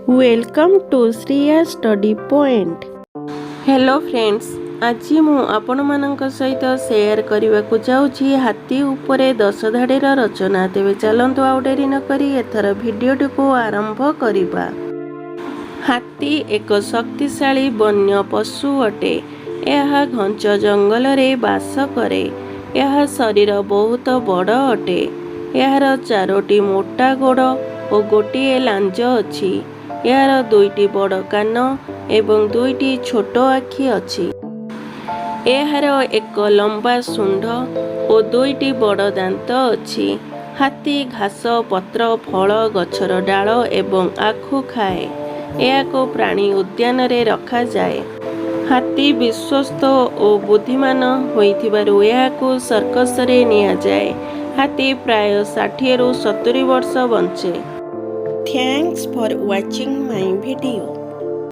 Welcome to Shreya study point. Hello friends, आज मु आपण मानक सहित शेयर करने को जाऊँगी हाथी उपरे 10 धाड़ीर रचना। तेबे चलतु आउ डेरी न करी एथर भिडियोटी को आरंभ करिबा। हाथी एक शक्तिशाली वन्य पशु अटे। यह घंच जंगल रे बास करे। यह शरीर बहुत बड़ अटे। यार चारोटी मोटा गोड़ और गोटे लांज अछि। यार दुईटी बड़ कान एवं दुईटी छोट आखि अछि। यार एक लंबा सुंड और दुईटी बड़ दांत अछि। हाथी घास पत्र फल गछर डाल एवं आखु खाए। याको प्राणी उद्यान रे रखा जाए। हाथी विश्वस्त और बुद्धिमान होइथिबारु याको सर्कस रे निया जाए। हाथी प्राय 60 रु 70 वर्ष बंचे। Thanks for watching my video.